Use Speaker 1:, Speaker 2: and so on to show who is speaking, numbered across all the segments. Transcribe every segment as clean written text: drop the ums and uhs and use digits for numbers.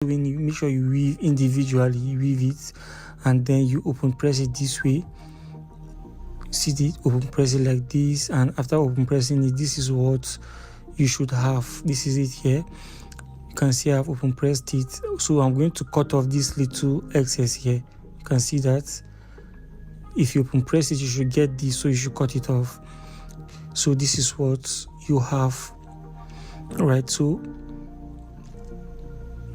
Speaker 1: when you make sure you weave individually, you weave it, and then you open press it this way. See it, open press it like this, and after open pressing it, this is what you should have. This is it here. You can see I've open pressed it. So I'm going to cut off this little excess here. You can see that if you open press it, you should get this, so you should cut it off. So this is what you have. Right, so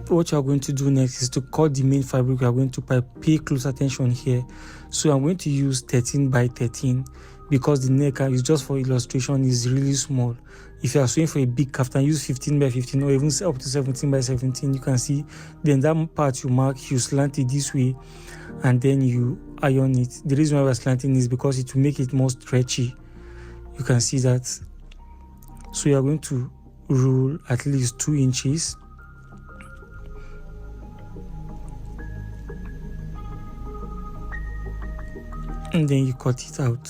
Speaker 1: what you are going to do next is to cut the main fabric. You are going to pay close attention here. So I'm going to use 13 by 13 because the neck is just for illustration, is really small. If you are sewing for a big kaftan, use 15 by 15 or even up to 17 by 17. You can see then that part you mark, you slant it this way and then you iron it. The reason why we're slanting is because it will make it more stretchy. You can see that. So you are going to roll at least 2 inches. And then you cut it out.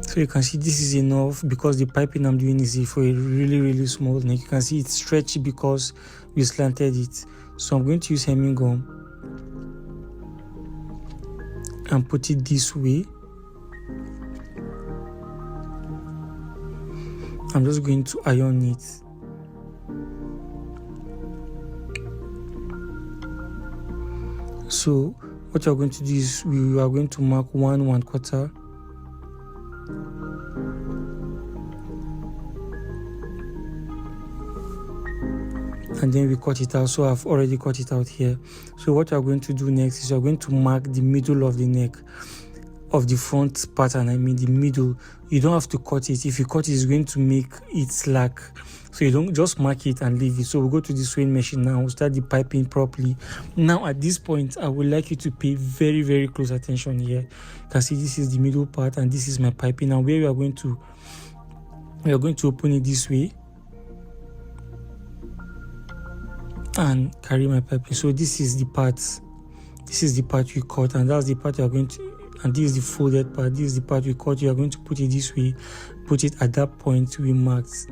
Speaker 1: So you can see this is enough because the piping I'm doing is for a really small neck. You can see it's stretchy because we slanted it. So I'm going to use hemming gum and put it this way. I'm just going to iron it. So what you're going to do is we are going to mark 1/4. And then we cut it out. So I've already cut it out here. So what you're going to do next is you're going to mark the middle of the neck, of the front pattern. I mean the middle. You don't have to cut it. If you cut it, it's going to make it slack. So you don't just mark it and leave it. So we'll go to the sewing machine now. We'll start the piping properly. Now at this point, I would like you to pay very close attention here. You can see this is the middle part and this is my piping. Now where we are going to open it this way and carry my piping. So this is the part. This is the part we cut, and that's the part you are going to. And this is the folded part. This is the part we cut. You are going to put it this way. Put it at that point we marked.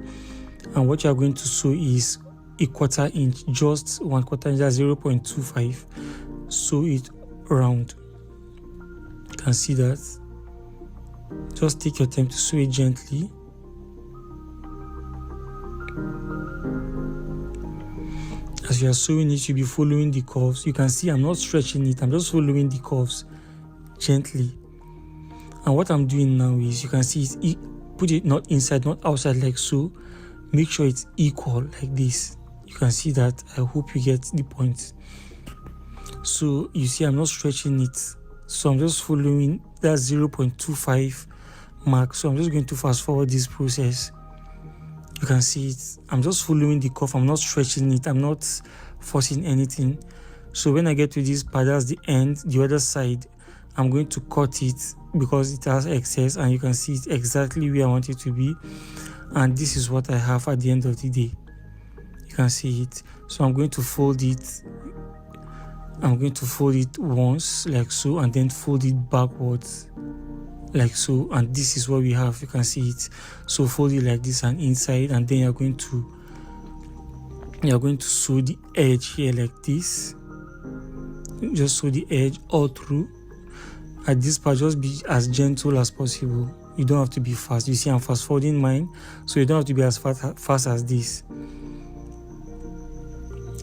Speaker 1: And what you are going to sew is 1/4 inch, just 1/4 inch, that's 0.25. Sew it round. You can see that. Just take your time to sew it gently. As you are sewing it, you'll be following the curves. You can see I'm not stretching it, I'm just following the curves gently. And what I'm doing now is you can see put it not inside, not outside like so. Make sure it's equal like this. You can see that. I hope you get the point. So you see I'm not stretching it. So I'm just following that 0.25 mark. So I'm just going to fast forward this process. You can see it. I'm just following the curve. I'm not stretching it. I'm not forcing anything. So when I get to this part, that's the end, the other side, I'm going to cut it because it has excess, and you can see it exactly where I want it to be. And this is what I have at the end of the day. You can see it. So I'm going to fold it. I'm going to fold it once like so, and then fold it backwards like so, and this is what we have. You can see it. So fold it like this and inside, and then you're going to sew the edge here like this. Just sew the edge all through. At this part, just be as gentle as possible. You don't have to be fast. You see I'm fast forwarding mine, so you don't have to be as fast as this.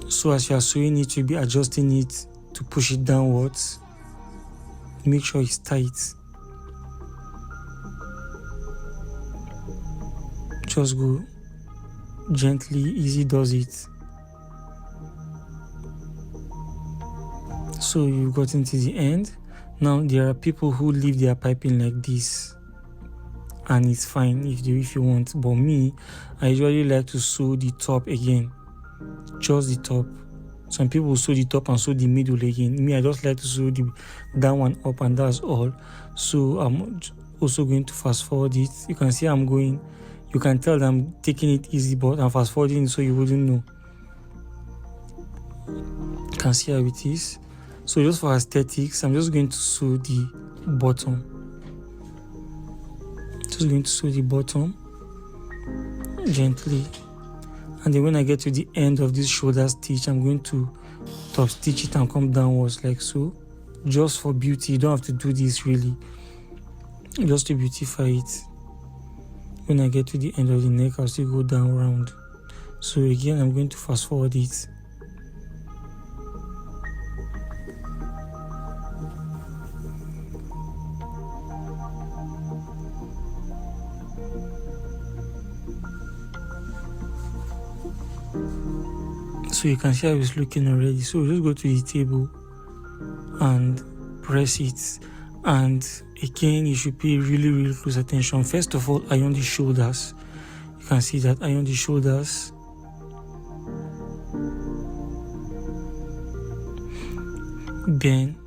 Speaker 1: So as you are sewing it, you'll be adjusting it to push it downwards. Make sure it's tight. Just go gently, easy does it. So you've gotten to the end. Now there are people who leave their piping like this, and it's fine if you want, but me, I usually like to sew the top again, just the top. Some people sew the top and sew the middle again. Me, I just like to sew that one up, and that's all. So I'm also going to fast forward it. You can see I'm going. You can tell that I'm taking it easy, but I'm fast forwarding so you wouldn't know. You can see how it is. So just for aesthetics, I'm just going to sew the bottom. Just going to sew the bottom. gently. And then when I get to the end of this shoulder stitch, I'm going to top stitch it and come downwards like so, just for beauty. You don't have to do this really, just to beautify it. When I get to the end of the neck, I'll still go down round. So again, I'm going to fast forward it. So you can see how it's looking already. So just go to the table and press it. And again, you should pay really close attention. First of all, iron the shoulders. You can see that iron the shoulders. Then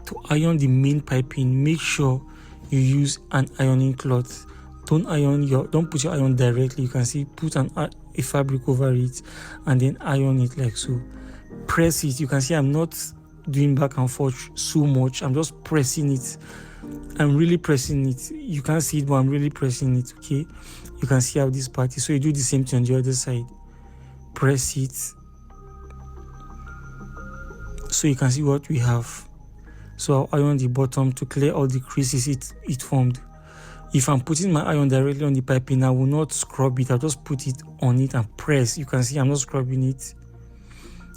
Speaker 1: to iron the main piping, make sure you use an ironing cloth. Don't put your iron directly. You can see, put a fabric over it and then iron it like so. Press it. You can see I'm not doing back and forth so much. I'm just pressing it. I'm really pressing it. You can't see it, but I'm really pressing it. Okay, you can see how this part is. So you do the same thing on the other side. Press it. So you can see what we have. So I'll iron the bottom to clear all the creases it formed. If I'm putting my iron directly on the piping, I will not scrub it. I'll just put it on it and press. You can see I'm not scrubbing it.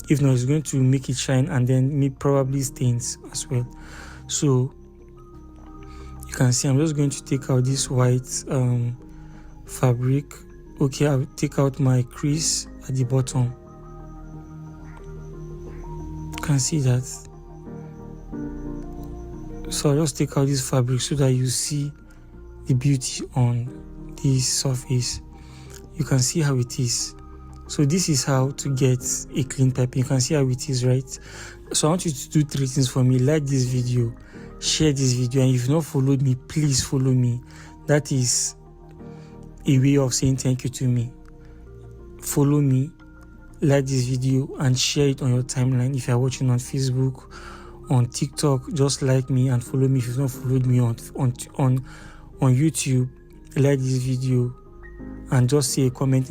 Speaker 1: If not, it's going to make it shine and then probably stains as well. So you can see I'm just going to take out this white fabric. Okay, I'll take out my crease at the bottom. You can see that. So I'll just take out this fabric so that you see the beauty on this surface. You can see how it is. So this is how to get a clean piping. You can see how it is, right? So I want you to do 3 things for me. Like this video, share this video, and if you've not followed me, please follow me. That is a way of saying thank you to me. Follow me, like this video, and share it on your timeline. If you're watching on Facebook, on TikTok, just like me and follow me. If you've not followed me on YouTube, like this video and just say a comment